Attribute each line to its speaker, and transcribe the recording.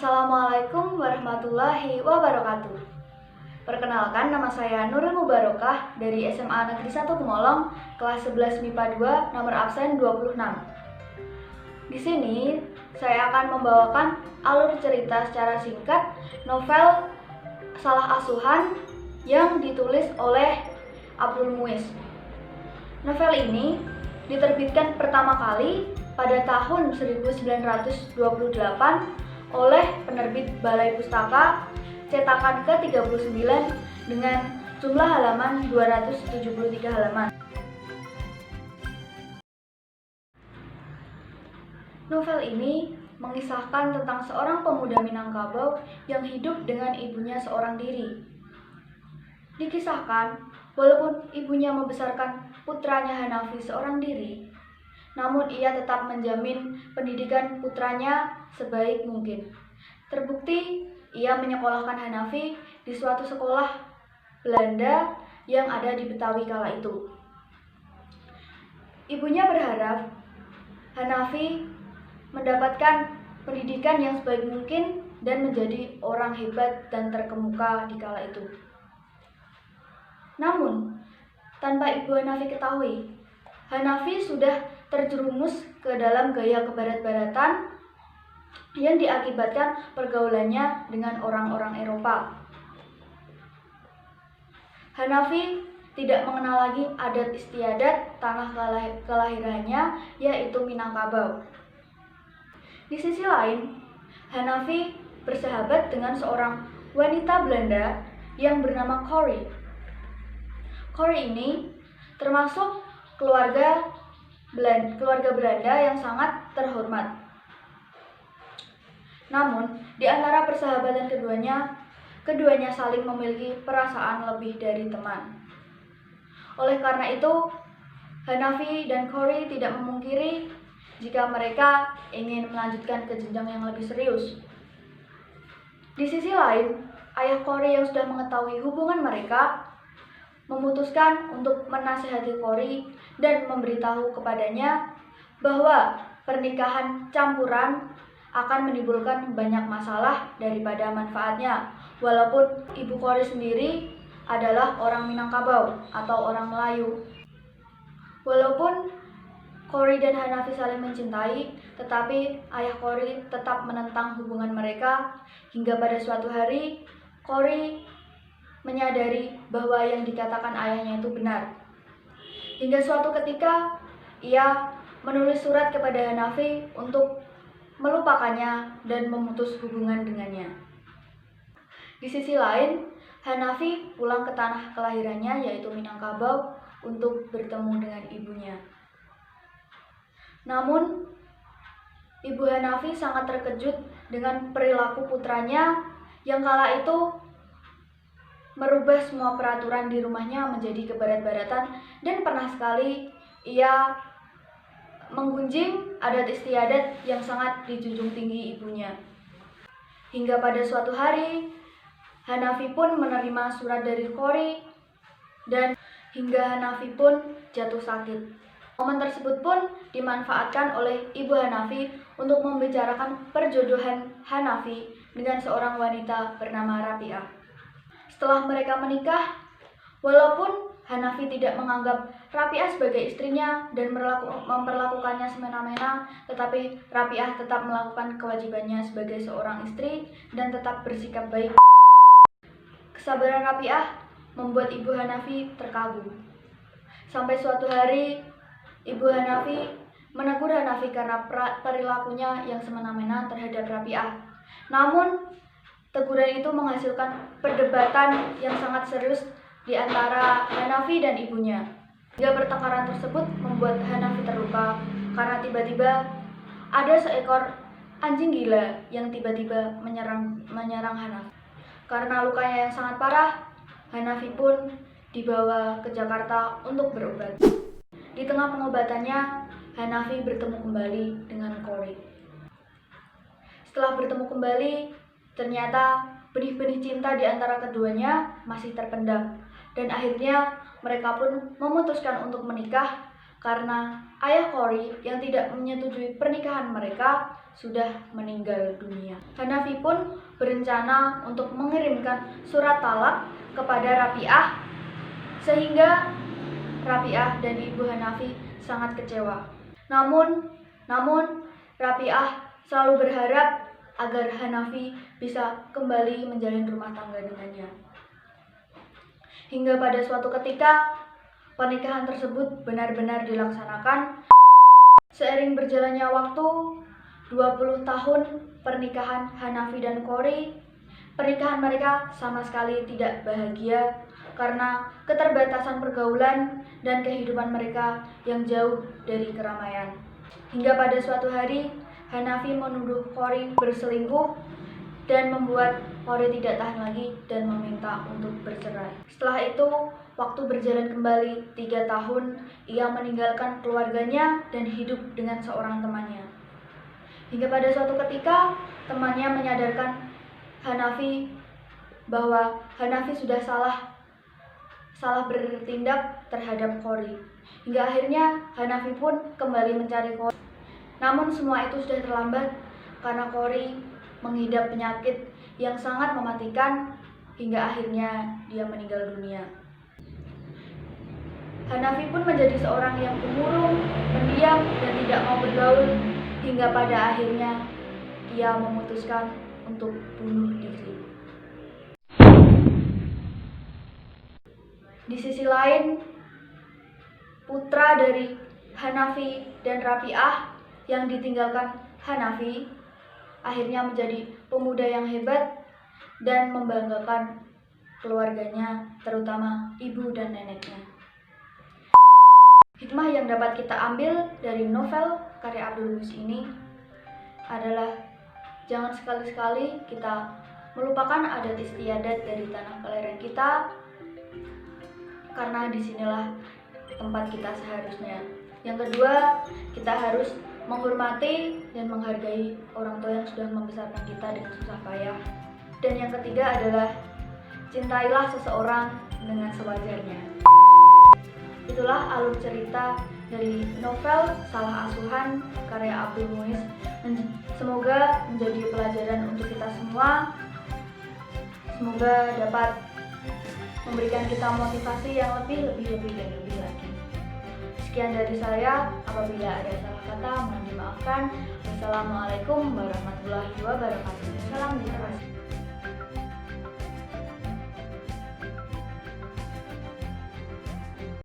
Speaker 1: Assalamualaikum warahmatullahi wabarakatuh. Perkenalkan, nama saya Nurul Mubarokah dari SMA Negeri 1 Gemolong, kelas 11 MIPA 2, nomor absen 26. Di sini saya akan membawakan alur cerita secara singkat novel Salah Asuhan yang ditulis oleh Abdul Muiz. Novel ini diterbitkan pertama kali pada tahun 1928 oleh penerbit Balai Pustaka cetakan ke-39 dengan jumlah halaman 273 halaman. Novel ini mengisahkan tentang seorang pemuda Minangkabau yang hidup dengan ibunya seorang diri. Dikisahkan, walaupun ibunya membesarkan putranya Hanafi seorang diri, namun ia tetap menjamin pendidikan putranya sebaik mungkin. Terbukti, ia menyekolahkan Hanafi di suatu sekolah Belanda yang ada di Betawi kala itu. Ibunya berharap Hanafi mendapatkan pendidikan yang sebaik mungkin dan menjadi orang hebat dan terkemuka di kala itu. Namun, tanpa ibu Hanafi ketahui, Hanafi sudah terjerumus ke dalam gaya kebarat-baratan yang diakibatkan pergaulannya dengan orang-orang Eropa. Hanafi tidak mengenal lagi adat istiadat tanah kelahirannya, yaitu Minangkabau. Di sisi lain, Hanafi bersahabat dengan seorang wanita Belanda yang bernama Corrie. Corrie ini termasuk keluarga Belanda yang sangat terhormat. Namun, di antara persahabatan keduanya saling memiliki perasaan lebih dari teman. Oleh karena itu, Hanafi dan Corrie tidak memungkiri jika mereka ingin melanjutkan ke jenjang yang lebih serius. Di sisi lain, ayah Corrie yang sudah mengetahui hubungan mereka memutuskan untuk menasihati Corrie dan memberitahu kepadanya bahwa pernikahan campuran akan menimbulkan banyak masalah daripada manfaatnya, walaupun ibu Corrie sendiri adalah orang Minangkabau atau orang Melayu. Walaupun Corrie dan Hanafi saling mencintai, tetapi ayah Corrie tetap menentang hubungan mereka hingga pada suatu hari Corrie menyadari bahwa yang dikatakan ayahnya itu benar. Hingga suatu ketika ia menulis surat kepada Hanafi untuk melupakannya dan memutus hubungan dengannya. Di sisi lain, Hanafi pulang ke tanah kelahirannya yaitu Minangkabau untuk bertemu dengan ibunya. Namun, ibu Hanafi sangat terkejut dengan perilaku putranya yang kala itu merubah semua peraturan di rumahnya menjadi kebarat-baratan dan pernah sekali ia menggunjing adat istiadat yang sangat dijunjung tinggi ibunya. Hingga pada suatu hari, Hanafi pun menerima surat dari Corrie dan hingga Hanafi pun jatuh sakit. Momen tersebut pun dimanfaatkan oleh ibu Hanafi untuk membicarakan perjodohan Hanafi dengan seorang wanita bernama Rabi'ah. Setelah mereka menikah, walaupun Hanafi tidak menganggap Rabi'ah sebagai istrinya dan memperlakukannya semena-mena, tetapi Rabi'ah tetap melakukan kewajibannya sebagai seorang istri dan tetap bersikap baik. Kesabaran Rabi'ah membuat ibu Hanafi terkagum. Sampai suatu hari, ibu Hanafi menegur Hanafi karena perilakunya yang semena-mena terhadap Rabi'ah. Namun, teguran itu menghasilkan perdebatan yang sangat serius di antara Hanafi dan ibunya. Hingga pertengkaran tersebut membuat Hanafi terluka karena tiba-tiba ada seekor anjing gila yang tiba-tiba menyerang Hanafi. Karena lukanya yang sangat parah, Hanafi pun dibawa ke Jakarta untuk berobat. Di tengah pengobatannya, Hanafi bertemu kembali dengan Corrie. Setelah bertemu kembali, ternyata benih-benih cinta di antara keduanya masih terpendam dan akhirnya mereka pun memutuskan untuk menikah karena ayah Corey yang tidak menyetujui pernikahan mereka sudah meninggal dunia. Hanafi pun berencana untuk mengirimkan surat talak kepada Rabi'ah sehingga Rabi'ah dan ibu Hanafi sangat kecewa. Namun Rabi'ah selalu berharap agar Hanafi bisa kembali menjalin rumah tangga dengannya. Hingga pada suatu ketika pernikahan tersebut benar-benar dilaksanakan. Seiring berjalannya waktu, 20 tahun pernikahan Hanafi dan Corey, pernikahan mereka sama sekali tidak bahagia karena keterbatasan pergaulan dan kehidupan mereka yang jauh dari keramaian. Hingga pada suatu hari, Hanafi menuduh Corey berselingkuh dan membuat Corey tidak tahan lagi dan meminta untuk bercerai. Setelah itu, waktu berjalan kembali 3 tahun, ia meninggalkan keluarganya dan hidup dengan seorang temannya. Hingga pada suatu ketika, temannya menyadarkan Hanafi bahwa Hanafi sudah salah bertindak terhadap Corey. Hingga akhirnya Hanafi pun kembali mencari Corey. Namun semua itu sudah terlambat karena Corey mengidap penyakit yang sangat mematikan hingga akhirnya dia meninggal dunia. Hanafi pun menjadi seorang yang pemurung, pendiam, dan tidak mau bergaul hingga pada akhirnya ia memutuskan untuk bunuh diri. Di sisi lain, putra dari Hanafi dan Rabi'ah yang ditinggalkan Hanafi akhirnya menjadi pemuda yang hebat dan membanggakan keluarganya, terutama ibu dan neneknya. Hikmah yang dapat kita ambil dari novel karya Abdul Muiz ini adalah jangan sekali-sekali kita melupakan adat istiadat dari tanah kelahiran kita, karena disinilah tempat kita seharusnya. Yang kedua, kita harus menghormati dan menghargai orang tua yang sudah membesarkan kita dengan susah payah. Dan yang ketiga adalah cintailah seseorang dengan sewajarnya. Itulah alur cerita dari novel Salah Asuhan karya Abdul Muiz. Semoga menjadi pelajaran untuk kita semua. Semoga dapat memberikan kita motivasi yang lebih lagi. Sekian dari saya, apabila ada salah kata mohon dimaafkan. Wassalamualaikum warahmatullahi wabarakatuh. Salam literasi.